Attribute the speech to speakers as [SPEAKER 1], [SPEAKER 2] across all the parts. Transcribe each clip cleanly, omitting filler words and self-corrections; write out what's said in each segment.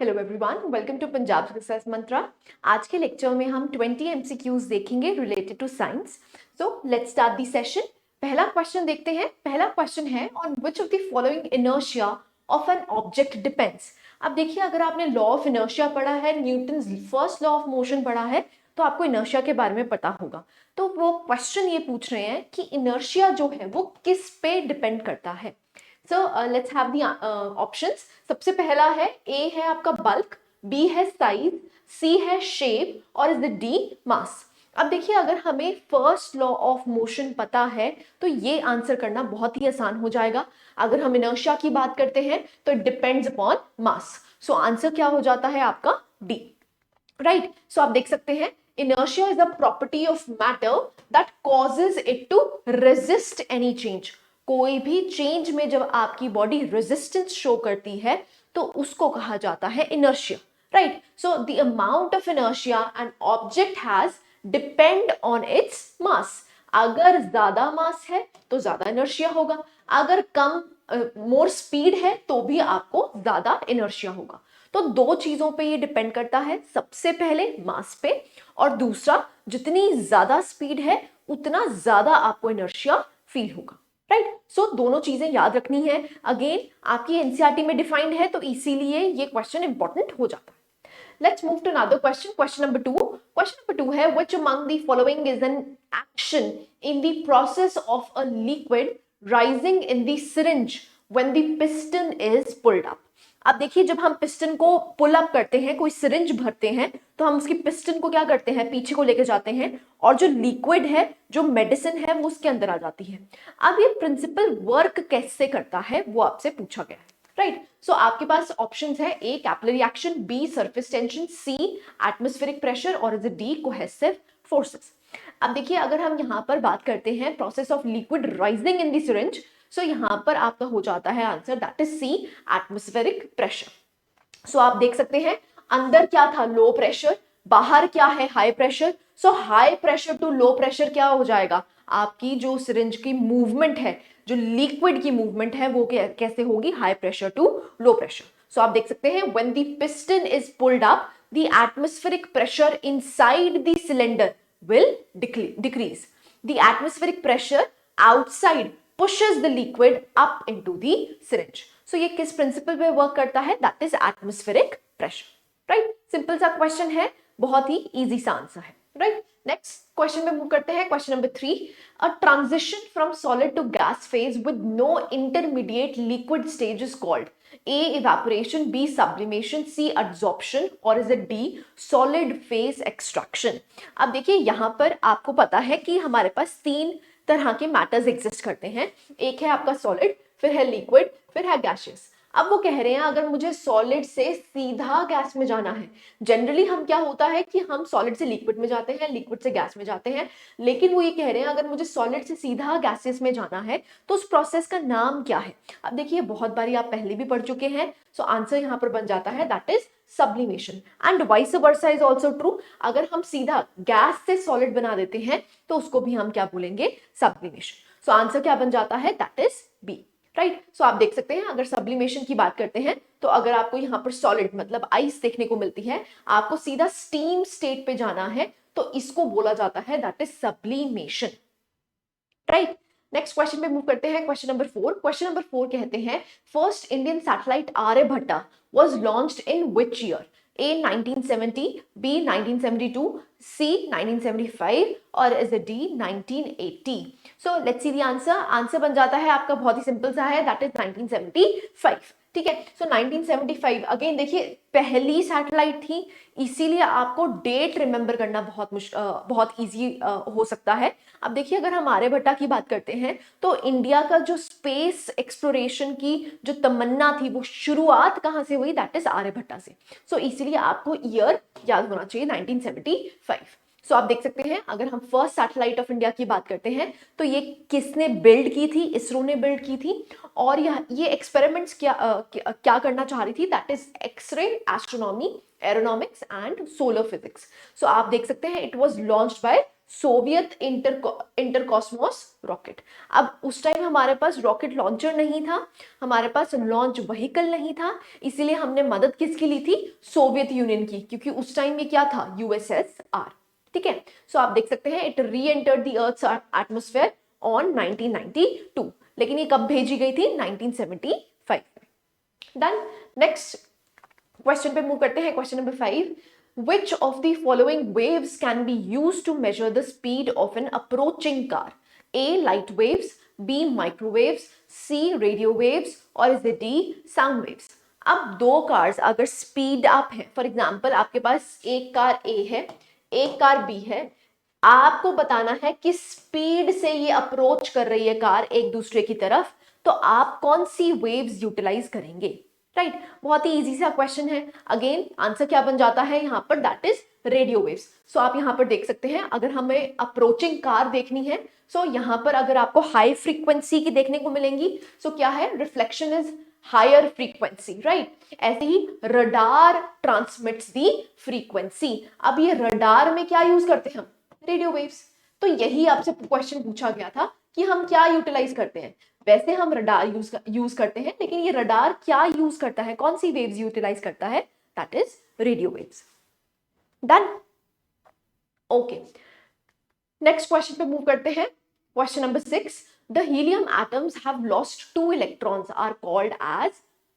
[SPEAKER 1] Hello everyone, welcome to Punjab success mantra. आज के lecture में हम 20 एमसीक्यूज देखेंगे related to science. So let's start the session. पहला क्वेश्चन देखते हैं। पहला क्वेश्चन है on which of the following inertia of an object depends. अब देखिए, अगर आपने लॉ ऑफ इनर्शिया पढ़ा है, Newton first law of motion पढ़ा है, तो आपको इनर्शिया के बारे में पता होगा। तो वो क्वेश्चन ये पूछ रहे हैं कि इनर्शिया जो है वो किस पे डिपेंड करता है। So let's have the options. सबसे पहला है ए है आपका बल्क, बी है साइज, सी है शेप और इज द डी मास। अब देखिए, अगर हमें फर्स्ट लॉ ऑफ मोशन पता है तो ये आंसर करना बहुत ही आसान हो जाएगा। अगर हम इनर्शिया की बात करते हैं तो it depends upon mass. So answer क्या हो जाता है आपका डी, राइट। सो आप देख सकते हैं inertia is a property of matter that causes it to resist any change। कोई भी चेंज में जब आपकी बॉडी रेजिस्टेंस शो करती है तो उसको कहा जाता है inertia, right. So the amount of inertia an object has depend on its mass। अगर ज्यादा मास है तो ज्यादा inertia होगा, अगर कम मोर स्पीड है तो भी आपको ज्यादा inertia होगा। तो दो चीजों पे ये डिपेंड करता है, सबसे पहले मास पे और दूसरा जितनी ज्यादा स्पीड है उतना ज्यादा आपको इनर्शिया फील होगा, राइट। सो दोनों चीजें याद रखनी है। अगेन आपकी एनसीईआरटी में डिफाइंड है तो इसीलिए ये क्वेश्चन इंपॉर्टेंट हो जाता है। Let's move to another question. Question number two. Question number two है which among the following is an action in the process of a liquid rising in the syringe when the piston is pulled up। अब देखिए, जब हम piston को pull up करते हैं, कोई syringe भरते हैं, तो हम उसकी पिस्टन को क्या करते हैं, पीछे को लेके जाते हैं और जो लिक्विड है, जो मेडिसिन है, वो उसके अंदर आ जाती है। अब ये प्रिंसिपल वर्क कैसे करता है वो आपसे पूछा गया है, राइट। सो आपके पास ऑप्शंस है, A capillary action, B surface tension, C atmospheric pressure और इज डी कोहेसिव फोर्सेस। अब देखिए, अगर हम यहाँ पर बात करते हैं process of liquid rising in the syringe, so यहां पर आपका हो जाता है answer that is C atmospheric pressure. So आप देख सकते हैं अंदर क्या था, लो प्रेशर, बाहर क्या है, high pressure. So high pressure to low pressure क्या हो जाएगा, आपकी जो सिरिंज की मूवमेंट है, जो लिक्विड की मूवमेंट है, वो कैसे होगी, high pressure to low pressure. So आप देख सकते हैं when the piston is pulled up the atmospheric pressure inside the cylinder will decrease, the atmospheric pressure outside pushes the liquid up into the syringe। So ये किस principal पे work करता है, that is atmospheric pressure, right। Simple सा question है, बहुत ही easy सा आंसर है, राइट। नेक्स्ट क्वेश्चन में मूव करते हैं। Question number 3, a transition from solid to gas phase with no intermediate liquid stage is called A evaporation, B sublimation, C adsorption और is it D solid phase extraction. अब देखिए, यहाँ पर आपको पता है कि हमारे पास तीन तरह के मैटर्स एग्जिस्ट करते हैं। एक है आपका सॉलिड, फिर है लिक्विड, फिर है गैसियस। अब वो कह रहे हैं अगर मुझे सॉलिड से सीधा गैस में जाना है, जनरली हम क्या होता है कि हम सॉलिड से लिक्विड में जाते हैं, लिक्विड से गैस में जाते हैं, लेकिन वो ये कह रहे हैं अगर मुझे सॉलिड से सीधा गैसियस में जाना है तो उस प्रोसेस का नाम क्या है। अब देखिए, बहुत बारी आप पहले भी पढ़ चुके हैं। सो आंसर यहाँ पर बन जाता है that is sublimation and vice versa is also true. अगर हम सीधा गैस से सॉलिड बना देते हैं तो उसको भी हम क्या बोलेंगे, सब्लिमेशन। सो आंसर क्या बन जाता है, that is B, right. So आप देख सकते हैं अगर सब्लिमेशन की बात करते हैं तो अगर आपको यहाँ पर सॉलिड मतलब आइस देखने को मिलती है, आपको सीधा स्टीम स्टेट पे जाना है तो इसको बोला जाता है that is sublimation, right. Next question पे मूव करते हैं। Question number 4। क्वेश्चन नंबर 4 कहते हैं first Indian satellite Aryabhata was launched in which year, A 1970, B 1972, C 1975 और is D 1980। So let's see the answer. Answer बन जाता है आपका बहुत ही सिंपल सा है, दैट इज 1975, ठीक है। सो 1975 अगेन देखिए पहली सैटेलाइट थी, इसीलिए आपको डेट रिमेंबर करना बहुत इजी हो सकता है। अब देखिए, अगर हम आर्यभट्टा की बात करते हैं तो इंडिया का जो स्पेस एक्सप्लोरेशन की जो तमन्ना थी वो शुरुआत कहां से हुई, दैट इज आर्यभट्टा से। सो इसीलिए आपको ईयर याद होना चाहिए 1975। सो आप देख सकते हैं अगर हम फर्स्ट सैटेलाइट ऑफ इंडिया की बात करते हैं तो ये किसने बिल्ड की थी, इसरो ने बिल्ड की थी। और ये एक्सपेरिमेंट्स क्या करना चाह रही थी, that is X ray, astronomy, aeronomics and solar physics. So आप देख सकते हैं it was launched by Soviet Intercosmos rocket. अब उस टाइम हमारे पास रॉकेट लॉन्चर नहीं था, हमारे पास लॉन्च व्हीकल नहीं था, इसीलिए हमने मदद किसकी ली थी? सोवियत यूनियन की, क्योंकि उस टाइम में क्या था? यूएसएसआर। ठीक है, सो आप देख सकते हैं it re entered the earth's atmosphere on 1992, लेकिन ये कब भेजी गई थी? 1975 में। डन। नेक्स्ट क्वेश्चन पे मूव करते हैं, question number 5। Which of the following waves can be used to measure the speed of an approaching car? A. Light waves, B. Microwaves, C. Radio waves, और is it D. Sound waves? अब दो cars अगर speed up है, for example आपके पास एक car A है, एक car B है, आपको बताना है कि स्पीड से ये अप्रोच कर रही है कार एक दूसरे की तरफ, तो आप कौन सी वेव्स यूटिलाइज करेंगे? राइट, बहुत ही इजी सा क्वेश्चन है। अगेन आंसर क्या बन जाता है यहाँ पर? That is radio waves. So आप यहाँ पर देख सकते हैं, अगर हमें अप्रोचिंग कार देखनी है, सो यहाँ पर अगर आपको हाई फ्रीक्वेंसी की देखने को मिलेंगी, सो क्या है? Reflection is higher frequency, right. ऐसे ही रडार ट्रांसमिट्स दी फ्रीक्वेंसी। अब ये रडार में क्या यूज करते हैं हम? Radio waves. तो यही आपसे क्वेश्चन पूछा गया था कि हम क्या यूटिलाइज करते हैं। वैसे हम रडार यूज करते हैं, लेकिन ये रडार क्या यूज करता है, कौन सी वेव्स यूटिलाइज करता है? That is radio waves. Done. Okay, next question पे मूव करते हैं, question number 6। The helium atoms have lost 2 electrons are called as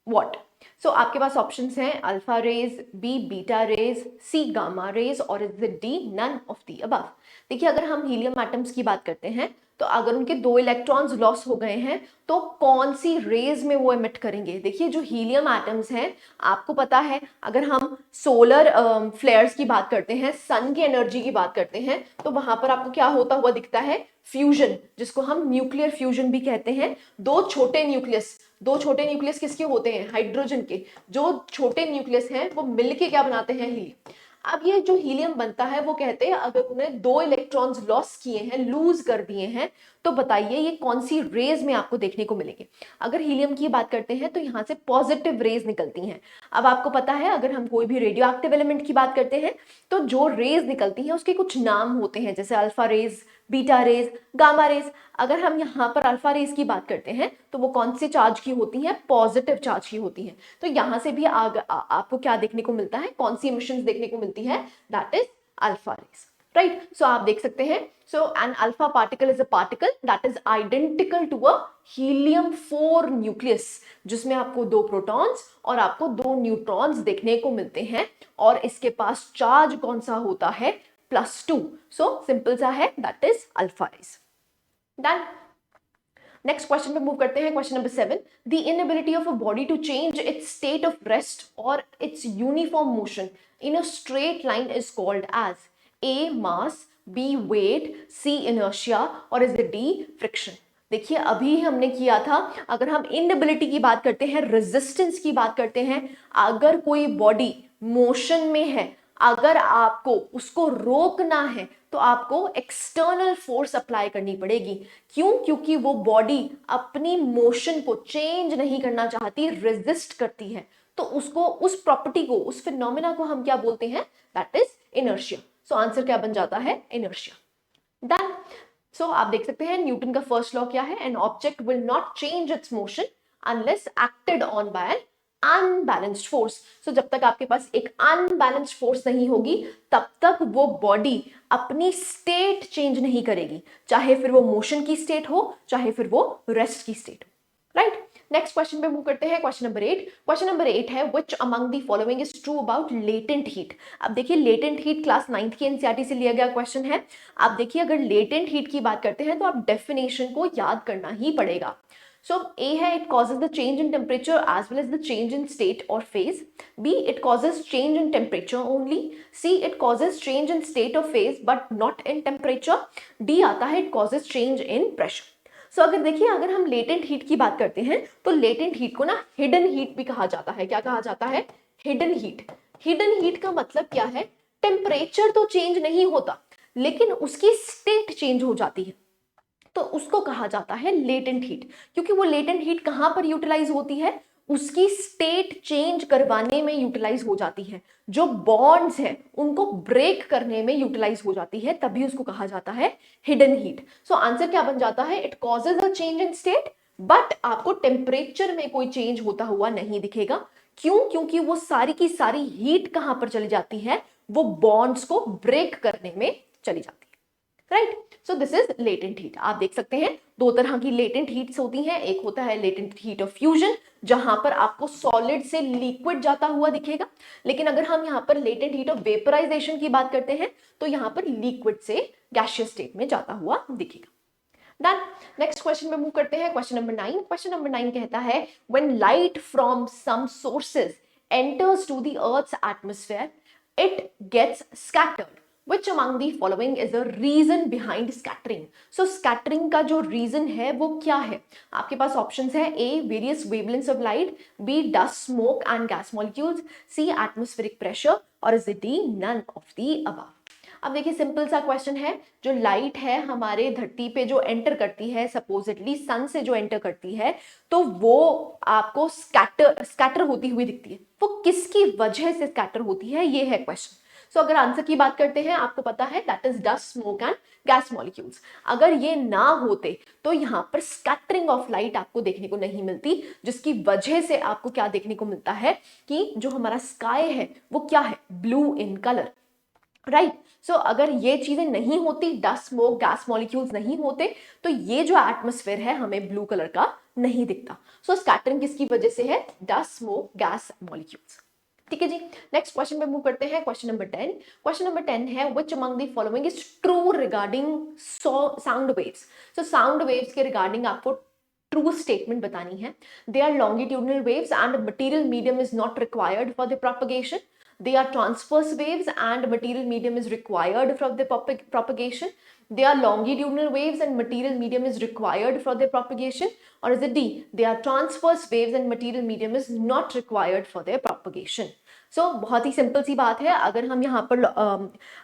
[SPEAKER 1] what? So आपके पास ऑप्शंस हैं alpha rays, B beta rays, C gamma rays, और is it D none of the above? देखिए, अगर हम हीलियम एटम्स की बात करते हैं, तो अगर उनके 2 इलेक्ट्रॉन्स लॉस हो गए हैं, तो कौन सी रेज में वो एमिट करेंगे? देखिए, जो हीलियम एटम्स हैं, आपको पता है, अगर हम सोलर फ्लेयर्स की बात करते हैं, सन की एनर्जी की बात करते हैं, तो वहां पर आपको क्या होता हुआ दिखता है? फ्यूजन, जिसको हम न्यूक्लियर फ्यूजन भी कहते हैं। दो छोटे न्यूक्लियस किसके होते हैं? हाइड्रोजन के। जो छोटे न्यूक्लियस हैं वो मिलके क्या बनाते हैं? हीलियम। अब ये जो हीलियम बनता है, वो कहते हैं अगर उन्हें 2 इलेक्ट्रॉन्स लॉस किए हैं, लूज कर दिए हैं, तो बताइए ये कौन सी रेज में आपको देखने को मिलेंगे? अगर हीलियम की बात करते हैं, तो यहाँ से पॉजिटिव रेज निकलती हैं। अब आपको पता है, अगर हम कोई भी रेडियो एक्टिव एलिमेंट की बात करते हैं, तो जो रेज निकलती हैं उसके कुछ नाम होते हैं, जैसे alpha rays, beta rays, gamma rays. अगर हम यहाँ पर अल्फा रेज की बात करते हैं, तो वो कौन से चार्ज की होती हैं? पॉजिटिव चार्ज की होती हैं। तो यहाँ से भी आपको क्या देखने को मिलता है? कौन सी इमिशंस देखने को मिलती है? That is alpha rays, right. So आप देख सकते हैं, so an alpha particle is a particle that is identical to a helium 4 nucleus, जिसमें आपको 2 प्रोटॉन्स और आपको 2 न्यूट्रॉन्स देखने को मिलते हैं, और इसके पास चार्ज कौन सा होता है? +2। सो सिंपल सा है, that is alpha rays. Done. Next question पे मूव करते हैं, question number 7। The inability of a body to change its state of rest और its uniform motion in a straight line is called as? A mass, B weight, C inertia, और is it D friction? देखिए, अभी हमने किया था, अगर हम inability की बात करते हैं, रेजिस्टेंस की बात करते हैं, अगर कोई बॉडी मोशन में है, अगर आपको उसको रोकना है, तो आपको एक्सटर्नल फोर्स अप्लाई करनी पड़ेगी। क्यों? क्योंकि वो बॉडी अपनी मोशन को चेंज नहीं करना चाहती, रेजिस्ट करती है। तो उसको, उस प्रॉपर्टी को, उस फिनोमेना को हम क्या बोलते हैं? That is inertia. So answer क्या बन जाता है? इनर्शिया। डन। सो आप देख सकते हैं, न्यूटन का फर्स्ट लॉ क्या है? An object will not change its motion unless acted on by an unbalanced force. So जब तक आपके पास एक अनबैलेंस्ड फोर्स नहीं होगी, तब तक वो बॉडी अपनी स्टेट चेंज नहीं करेगी, चाहे फिर वो मोशन की स्टेट हो, चाहे फिर वो रेस्ट की स्टेट हो, राइट। नेक्स्ट क्वेश्चन पे मूव करते हैं, क्वेश्चन नंबर 8। क्वेश्चन नंबर 8 है, which among the following is true about latent heat? अब देखिए, लेटेंट हीट क्लास 9th की एनसीईआरटी से लिया गया क्वेश्चन है। आप देखिए, अगर लेटेंट हीट की बात करते हैं, तो आप डेफिनेशन को याद करना ही पड़ेगा। So A है, it causes the change in temperature as well as the change in state or phase. B, it causes change in temperature only. C, it causes change in state or phase but not in temperature. D आता है, it causes change in pressure. So अगर देखिए, अगर हम latent heat की बात करते हैं, तो लेटेंट हीट को ना हिडन हीट भी कहा जाता है। क्या कहा जाता है? Hidden heat. हिडन हीट का मतलब क्या है? टेम्परेचर तो चेंज नहीं होता, लेकिन उसकी स्टेट चेंज हो जाती है, तो उसको कहा जाता है लेटेंट हीट। क्योंकि वो लेटेंट हीट कहां पर यूटिलाइज होती है? उसकी स्टेट चेंज करवाने में यूटिलाइज हो जाती है, जो बॉन्ड्स हैं उनको ब्रेक करने में यूटिलाइज हो जाती है, तभी उसको कहा जाता है हिडन हीट। सो आंसर क्या बन जाता है, it causes a change in state but आपको टेम्परेचर में कोई चेंज होता हुआ नहीं दिखेगा। क्यों? क्योंकि वो सारी की सारी हीट कहां पर चली जाती है, वो बॉन्ड्स को ब्रेक करने में चली जाती है, right. So this is latent heat. आप देख सकते हैं दो तरह की लेटेंट हीट्स होती हैं, एक होता है लेटेंट हीट ऑफ फ्यूजन जहां पर आपको सॉलिड से लिक्विड जाता हुआ दिखेगा, लेकिन अगर हम यहाँ पर लेटेंट हीट ऑफ वेपराइजेशन की बात करते हैं तो यहाँ पर लिक्विड से गैसियस स्टेट में जाता हुआ दिखेगा। डन। नेक्स्ट क्वेश्चन में मूव करते हैं, क्वेश्चन नंबर 9। क्वेश्चन नंबर 9 कहता है when light from some sources enters to the earth's atmosphere it gets scattered, which among the following is a reason behind scattering? So scattering का जो reason है वो क्या है? आपके पास options है A various wavelengths of light, B dust, smoke and gas molecules, C atmospheric pressure और is it D none of the above? अब देखिए सिंपल सा क्वेश्चन है, जो लाइट है हमारे धरती पे जो एंटर करती है सपोजिटली सन से जो एंटर करती है तो वो आपको स्कैटर होती हुई दिखती है, वो किसकी वजह से स्कैटर होती है, ये है क्वेश्चन। सो अगर आंसर की बात करते हैं आपको पता है that is dust, smoke and gas molecules. अगर ये ना होते तो यहाँ पर स्कैटरिंग ऑफ लाइट आपको देखने को नहीं मिलती, जिसकी वजह से आपको क्या देखने को मिलता है कि जो हमारा स्काई है वो क्या है, blue in colour, right. So अगर ये चीजें नहीं होती, डस्ट, स्मोक, गैस मॉलिक्यूल्स नहीं होते तो ये जो एटमॉस्फेयर है हमें ब्लू कलर का नहीं दिखता। सो स्कैटरिंग किसकी वजह से है, डस्ट, स्मोक, गैस मॉलिक्यूल्स। ठीक है जी। नेक्स्ट क्वेश्चन पे मूव करते हैं, क्वेश्चन नंबर 10। क्वेश्चन नंबर 10 है which among the following is true regarding sound waves. So sound waves के रिगार्डिंग आपको ट्रू स्टेटमेंट बतानी है। They are longitudinal waves and material medium is not required for the propagation. They are transverse waves and material medium is required for the propagation. They are longitudinal waves and material medium is required for their propagation. Or is it D? They are transverse waves and material medium is not required for their propagation. सो बहुत ही simple सी बात है। अगर हम यहाँ पर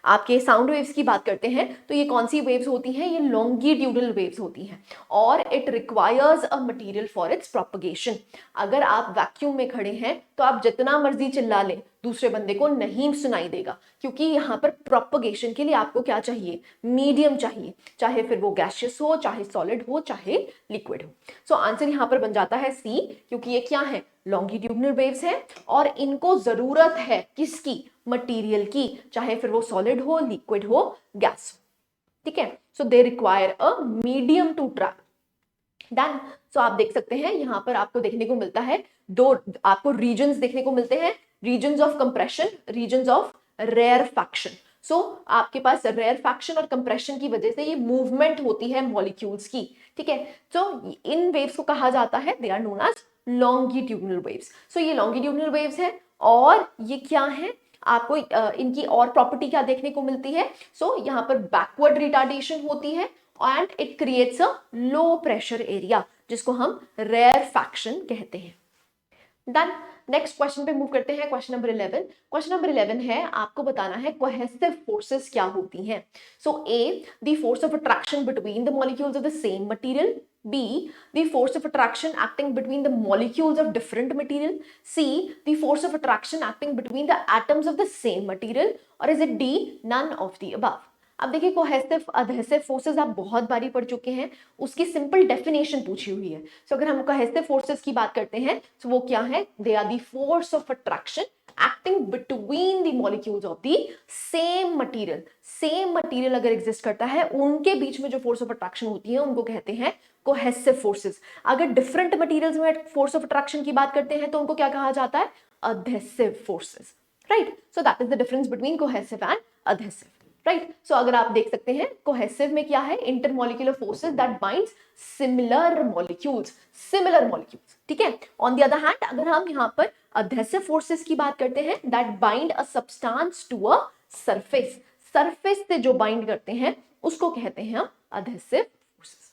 [SPEAKER 1] आपके sound waves की बात करते हैं तो ये कौन सी वेव्स होती हैं, ये लॉन्गिट्यूडनल वेव्स होती हैं और it requires a material for its propagation. अगर आप वैक्यूम में खड़े हैं तो आप जितना मर्जी चिल्ला लें दूसरे बंदे को नहीं सुनाई देगा, क्योंकि यहाँ पर प्रोपगेशन के लिए आपको क्या चाहिए, मीडियम चाहिए, चाहे फिर वो गैसियस हो, चाहे सॉलिड हो, चाहे लिक्विड हो। सो आंसर यहाँ पर बन जाता है सी, क्योंकि ये क्या है, लॉन्गिट्यूडनल वेव्स है और इनको जरूरत है किसकी, मटेरियल की, चाहे फिर वो सॉलिड हो, लिक्विड हो, गैस हो। ठीक है। So they require a medium to travel. Done. So आप देख सकते हैं यहाँ पर आपको देखने को मिलता है दो आपको रीजन्स देखने को मिलते हैं, regions of compression, regions of rarefaction. So आपके पास रेयरफैक्शन और कंप्रेशन की वजह से ये मूवमेंट होती है मॉलिक्यूल्स की। ठीक है। सो इन वेव्स को कहा जाता है, they are known as longitudinal waves. So ये लॉन्गिट्यूडनल वेव्स है और ये क्या है, आपको इनकी और प्रॉपर्टी क्या देखने को मिलती है। सो यहाँ पर बैकवर्ड रिटार्डेशन होती है and it creates a low pressure area, जिसको हम रेयरफैक्शन कहते हैं। डन। नेक्स्ट क्वेश्चन पे मूव करते हैं, क्वेश्चन नंबर 11। क्वेश्चन नंबर 11 है, आपको बताना है कोहेसिव फोर्सेस क्या होती हैं। So A the force of attraction between the molecules of the same material, B the force of attraction acting between the molecules of different material, C the force of attraction acting between the atoms of the same material, or is it D none of the above? अब देखिए cohesive adhesive forces आप बहुत बारी पढ़ चुके हैं, उसकी simple definition पूछी हुई है। सो अगर हम कोहेसिव फोर्सेस की बात करते हैं तो वो क्या है, they are the force of attraction acting between the molecules of the same material। Same material अगर एग्जिस्ट करता है उनके बीच में जो फोर्स ऑफ अट्रैक्शन होती है उनको कहते हैं कोहेसिव फोर्सेस। अगर डिफरेंट मटेरियल्स में फोर्स ऑफ अट्रैक्शन की बात करते हैं तो उनको क्या कहा जाता है, adhesive forces, right. So that is the difference between cohesive and adhesive, right. So अगर आप देख सकते हैं कोहेसिव में क्या है, intermolecular forces that binds similar molecules, similar molecules. ठीक है। ऑन द अदर हैंड अगर हम यहाँ पर अधेसिव फोर्सेस की बात करते हैं that bind a substance to a surface, surface से जो बाइंड करते हैं उसको कहते हैं हम adhesive forces.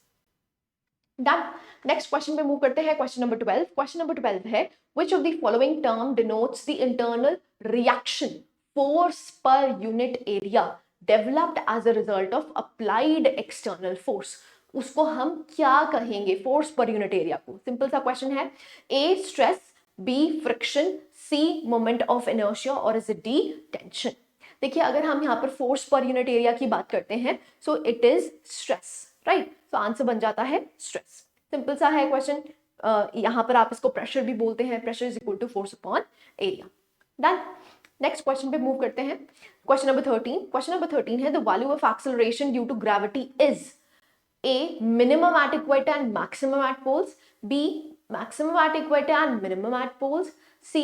[SPEAKER 1] Done. Next question पे मूव करते हैं, क्वेश्चन नंबर 12। क्वेश्चन नंबर 12 है which of the following term denotes the internal reaction force per unit area developed as a result of applied external force. उसको हम क्या कहेंगे, force per unit area को। Simple सा question है। A stress, B friction, C moment of inertia, और is it D tension? देखिए अगर हम यहाँ पर फोर्स पर यूनिट एरिया की बात करते हैं so it is stress, right? तो आंसर बन जाता है स्ट्रेस। सिंपल सा है क्वेश्चन। यहाँ पर आप इसको प्रेशर भी बोलते हैं, pressure is equal to force upon area. Done. Next question पे मूव करते हैं। Question number 13। क्वेश्चन नंबर 13 है the value of acceleration due to gravity is A minimum at equator and maximum at poles, B maximum at equator and minimum at poles, C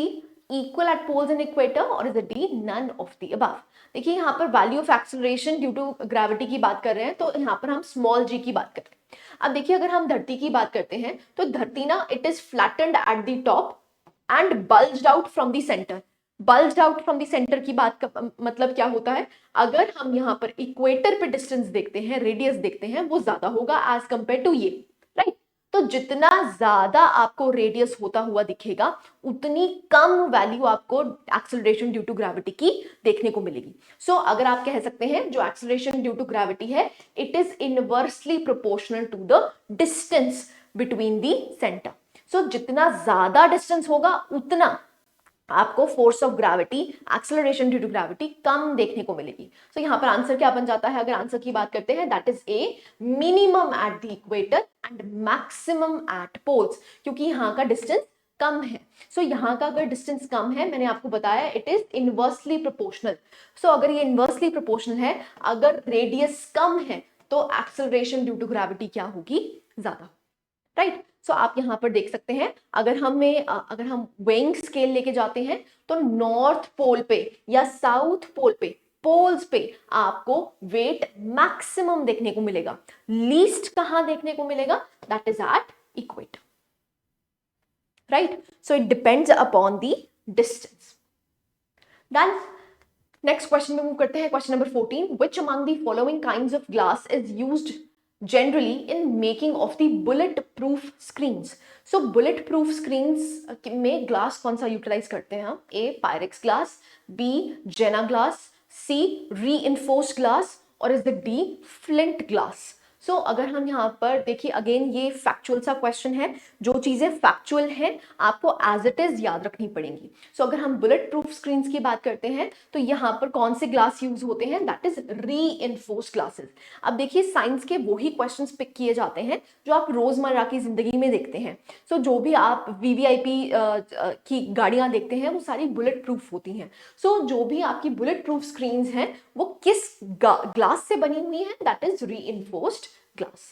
[SPEAKER 1] equal at poles and equator, और is it D none of the above? देखिए यहाँ पर value of acceleration due to gravity की बात कर रहे हैं तो यहाँ पर हम स्मॉल g की बात करते हैं। अब देखिए अगर हम धरती की बात करते हैं तो धरती ना it is flattened at the top and bulged out from the centre. Bulged out from the centre की बात का मतलब क्या होता है? अगर हम यहाँ पर इक्वेटर पे डिस्टेंस देखते हैं, रेडियस देखते हैं, वो ज्यादा होगा एज कंपेयर टू ये, राइट? तो जितना ज्यादा आपको रेडियस होता हुआ दिखेगा उतनी कम वैल्यू आपको एक्सेलरेशन ड्यू टू ग्रेविटी की देखने को मिलेगी। सो अगर आप कह सकते हैं जो एक्सेलरेशन ड्यू टू ग्रेविटी है it is inversely proportional to the distance between the centre. So जितना ज्यादा डिस्टेंस होगा उतना आपको force of gravity, acceleration due to gravity कम देखने को मिलेगी। सो यहाँ पर आंसर क्या बन जाता है? अगर आंसर की बात करते हैं that is A minimum at the equator and maximum at poles, क्योंकि यहाँ का डिस्टेंस कम है। सो यहाँ का अगर डिस्टेंस कम है, मैंने आपको बताया इट इज इनवर्सली प्रोपोर्शनल। सो अगर ये इनवर्सली प्रोपोर्शनल है, अगर रेडियस कम है तो एक्सेलरेशन ड्यू टू ग्रेविटी क्या होगी? ज्यादा, राइट? सो आप यहाँ पर देख सकते हैं अगर हम वेइंग स्केल लेके जाते हैं तो नॉर्थ पोल पे या साउथ पोल पे, पोल्स पे आपको वेट मैक्सिमम देखने को मिलेगा। लीस्ट कहां देखने को मिलेगा? That is at equator, right? So it depends upon the distance. Done. Next question में मूव करते हैं। Question number 14। Which among the following kinds of glass is used generally in making of the bullet proof screens? So bullet proof screens में glass कौन सा utilise करते हैं हम? A pyrex glass, B Jenna glass, C reinforced glass, और is the D flint glass? सो अगर हम यहाँ पर देखिए अगेन ये फैक्चुअल सा क्वेश्चन है, जो चीजें फैक्चुअल हैं आपको एज इट इज याद रखनी पड़ेंगी। सो अगर हम बुलेट प्रूफ स्क्रीन्स की बात करते हैं तो यहाँ पर कौन से ग्लास यूज होते हैं? That is reinforced glasses. अब देखिए साइंस के वही क्वेश्चंस पिक किए जाते हैं जो आप रोजमर्रा की जिंदगी में देखते हैं। सो जो भी आप वीवीआईपी की गाड़ियां देखते हैं वो सारी बुलेट प्रूफ होती हैं। सो जो भी आपकी बुलेट प्रूफ स्क्रीन्स हैं वो किस ग्लास से बनी हुई है? That is reinforced glass,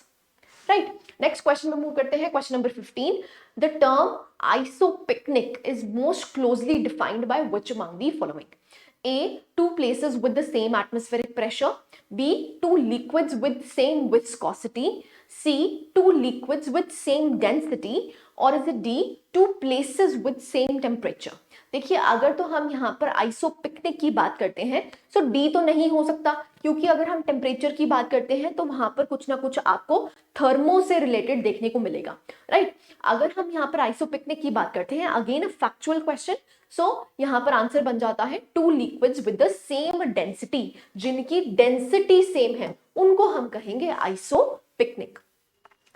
[SPEAKER 1] right? Next question में मूव करते हैं। Question number 15। The term isopycnic is most closely defined by which among the following? A, two places with the same atmospheric pressure, B, two liquids with same viscosity, C, two liquids with same density, और is it D, two places with same temperature? देखिए अगर तो हम यहाँ पर आइसोपिकनिक की बात करते हैं तो डी तो नहीं हो सकता, क्योंकि अगर हम टेम्परेचर की बात करते हैं तो वहां पर कुछ ना कुछ आपको थर्मो से रिलेटेड देखने को मिलेगा, राइट? अगर हम यहाँ पर आइसोपिकनिक की बात करते हैं, again a factual question, so यहाँ पर आंसर बन जाता है two liquids with the same density, जिनकी डेंसिटी सेम है उनको हम कहेंगे isopycnic,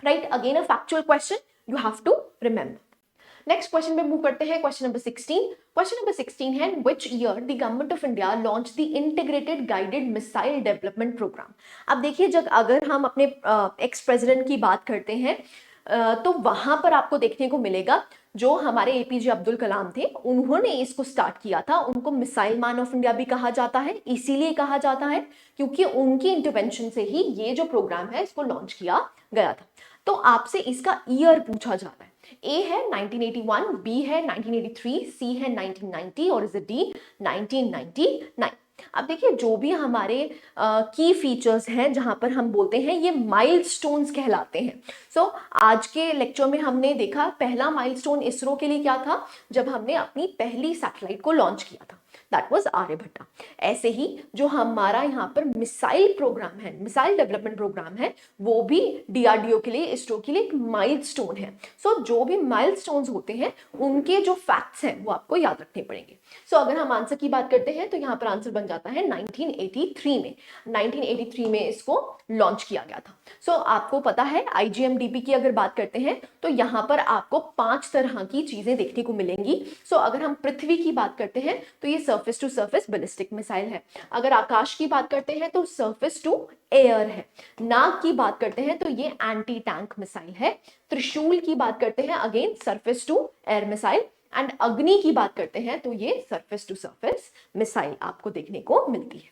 [SPEAKER 1] right? Again a factual question, you have to remember. Next question पे मूव करते हैं। Question number 16। क्वेश्चन नंबर 16 है which year the government of India launch the integrated guided missile development programme? अब देखिए जब अगर हम अपने एक्स प्रेसिडेंट की बात करते हैं तो वहां पर आपको देखने को मिलेगा जो हमारे एपीजे अब्दुल कलाम थे, उन्होंने इसको स्टार्ट किया था। उनको मिसाइल मैन ऑफ इंडिया भी कहा जाता है, इसीलिए कहा जाता है क्योंकि उनकी इंटरवेंशन से ही ये जो प्रोग्राम है इसको लॉन्च किया गया था। तो आपसे इसका ईयर पूछा जा रहा है। ए है 1981, बी है 1983, सी है 1990, और इज इट डी 1999? अब देखिए जो भी हमारे की फीचर्स हैं जहां पर हम बोलते हैं ये माइलस्टोन्स कहलाते हैं। सो आज के लेक्चर में हमने देखा पहला माइलस्टोन इसरो के लिए क्या था, जब हमने अपनी पहली सैटेलाइट को लॉन्च किया था। That was Aryabhata. ऐसे ही जो हमारा यहाँ पर मिसाइल प्रोग्राम है, मिसाइल डेवलपमेंट प्रोग्राम है, वो भी डीआरडीओ के लिए, इसरो के लिए एक माइलस्टोन है। सो जो भी माइलस्टोन्स होते हैं उनके जो फैक्ट्स हैं वो आपको याद रखने पड़ेंगे। सो अगर हम आंसर की बात करते हैं तो यहाँ पर आंसर बन जाता है 1983 में। 1983 में इसको लॉन्च किया गया था। सो आपको पता है आईजीएमडीपी की अगर बात करते हैं तो यहाँ पर आपको 5 तरह की चीजें देखने को मिलेंगी। सो अगर हम पृथ्वी की बात करते हैं तो ये surface to surface ballistic missile है। अगर आकाश की बात करते हैं तो सरफेस टू एयर है। नाग की बात करते हैं तो ये एंटी टैंक मिसाइल है। त्रिशूल की बात करते हैं again surface to air missile. And Agni की बात करते हैं तो ये सरफेस टू सरफेस मिसाइल आपको देखने को मिलती है।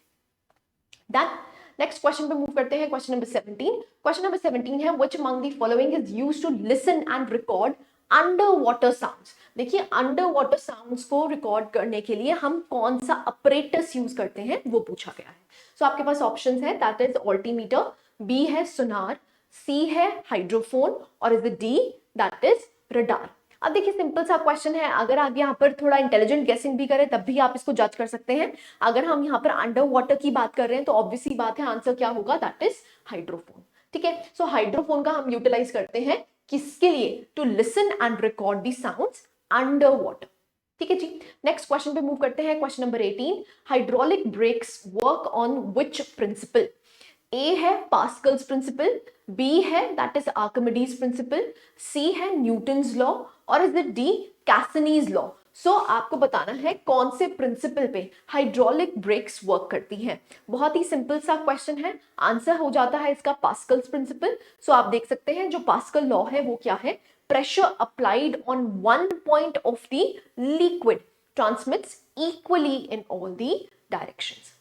[SPEAKER 1] डन। नेक्स्ट क्वेश्चन पे मूव करते हैं, क्वेश्चन नंबर 17। क्वेश्चन नंबर 17 है which among the following is used to listen and record under water sounds. देखिए अंडर वाटर साउंड्स को रिकॉर्ड करने के लिए हम कौन सा अपरेटस यूज करते हैं वो पूछा गया है। सो आपके पास ऑप्शंस है, दैट इज ऑल्टीमीटर, बी है सोनार, सी है हाइड्रोफोन और is D that is radar. अब देखिए सिंपल सा क्वेश्चन है, अगर आप यहाँ पर थोड़ा इंटेलिजेंट गेसिंग भी करें तब भी आप इसको जज कर सकते हैं। अगर हम यहाँ पर अंडर वाटर की बात कर रहे हैं तो ऑब्वियसली बात है आंसर क्या होगा, दैट इज हाइड्रोफोन। ठीक है, सो हाइड्रोफोन का हम यूटिलाइज करते हैं किसके लिए, to listen and record the sounds under water. ठीक है जी, नेक्स्ट क्वेश्चन पे मूव करते हैं, question number 18। Hydraulic brakes work on which principle. A है पास्कल्स प्रिंसिपल, बी है that is Archimedes principle, C है न्यूटन्स लॉ और is it D Cassini's law. So आपको बताना है कौन से प्रिंसिपल पे हाइड्रोलिक ब्रेक्स वर्क करती हैं। बहुत ही सिंपल सा क्वेश्चन है, आंसर हो जाता है इसका पास्कल्स प्रिंसिपल। सो आप देख सकते हैं जो पास्कल लॉ है वो क्या है, pressure applied on one point of the liquid transmits equally in all the directions.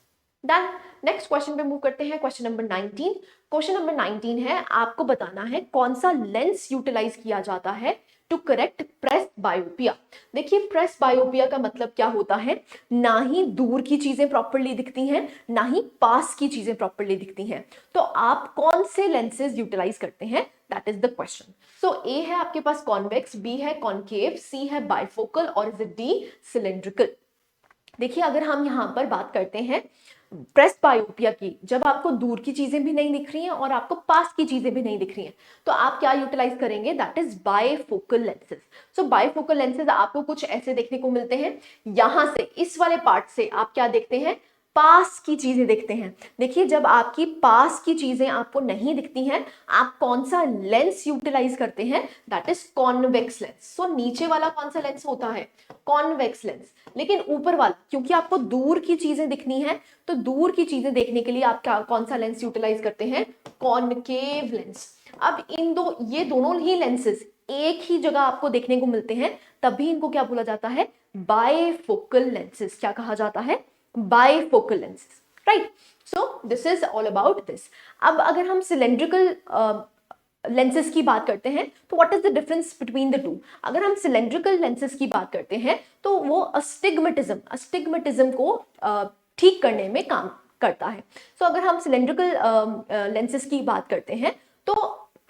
[SPEAKER 1] Done. Next question पे मूव करते हैं, क्वेश्चन नंबर 19। क्वेश्चन नंबर 19 है आपको बताना है कौन सा लेंस यूटिलाइज किया जाता है टू करेक्ट प्रेस बायोपिया। देखिए प्रेस बायोपिया का मतलब क्या होता है, ना ही दूर की चीजें प्रॉपर्ली दिखती हैं ना ही पास की चीजें प्रॉपर्ली दिखती हैं। तो आप कौन से लेंसेज यूटिलाइज करते हैं, दैट इज द क्वेश्चन। सो ए है आपके पास कॉन्वेक्स, बी है कॉनकेव, सी है बाइफोकल और इज इट डी सिलेंड्रिकल। देखिए अगर हम यहाँ पर बात करते हैं प्रेस बायोपिया की, जब आपको दूर की चीजें भी नहीं दिख रही हैं और आपको पास की चीजें भी नहीं दिख रही हैं तो आप क्या यूटिलाइज करेंगे, that is bifocal lenses. So bifocal lenses आपको कुछ ऐसे देखने को मिलते हैं, यहां से इस वाले पार्ट से आप क्या देखते हैं, पास की चीजें देखते हैं। देखिए जब आपकी पास की चीजें आपको नहीं दिखती हैं आप कौन सा लेंस यूटिलाइज करते हैं, दैट इज कॉन्वेक्स लेंस। सो नीचे वाला कौन सा लेंस होता है, कॉन्वेक्स लेंस। लेकिन ऊपर वाला क्योंकि आपको दूर की चीजें दिखनी है तो दूर की चीजें देखने के लिए आप क्या कौन सा लेंस यूटिलाइज करते हैं, कॉनकेव लेंस। अब ये दोनों ही लेंसेज एक ही जगह आपको देखने को मिलते हैं तभी इनको क्या बोला जाता है, बायफोकल लेंसेज। क्या कहा जाता है, bifocal lenses, right. So this is all about this. अब अगर हम सिलेंड्रिकल लेंसेज की बात करते हैं तो what is the difference between the two. अगर हम सिलेंड्रिकल लेंसेज की बात करते हैं तो वो अस्टिग्मेटिज्म को ठीक करने में काम करता है। सो अगर हम सिलेंड्रिकल लेंसेज की बात करते हैं तो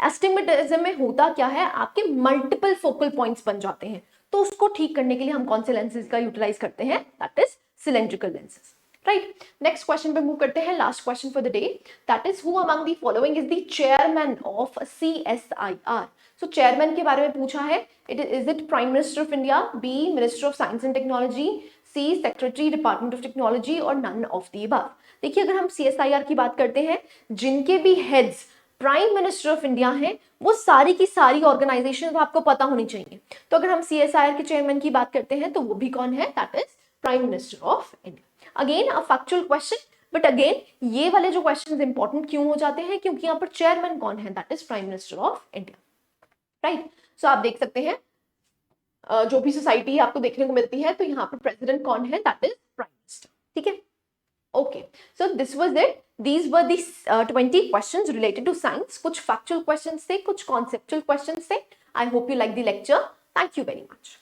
[SPEAKER 1] अस्टिग्मेटिज्म में होता क्या है, आपके मल्टीपल फोकल पॉइंट्स बन जाते हैं, तो उसको ठीक करने के लिए हम कौन से लेंसेज का यूटिलाइज करते हैं, that is cylindrical lenses, right. Next question पे मूव करते हैं, last question for the day, that is who among the following is the chairman of CSIR। So chairman के बारे में पूछा है, is it prime minister of India, B minister of science and technology, C secretary department of technology और none of the above. देखिए अगर हम CSIR की बात करते हैं, जिनके भी heads prime minister of India है वो सारी की सारी ऑर्गेनाइजेशन तो आपको पता होनी चाहिए। तो अगर हम CSIR के चेयरमैन की बात करते हैं तो वो भी कौन है, that is prime minister of India. Again a factual question, but again ये वाले जो क्वेश्चंस इंपॉर्टेंट क्यों हो जाते हैं, क्योंकि यहाँ पर चेयरमैन कौन है, that is prime minister of India, right. So आप देख सकते हैं जो भी सोसाइटी आपको देखने को मिलती है तो यहाँ पर प्रेसिडेंट कौन है, दैट इज प्राइम मिनिस्टर। ठीक है, okay, so this was it. These were the 20 questions related to science. कुछ factual questions थे, कुछ conceptual questions थे. I hope you like the lecture. Thank you very much.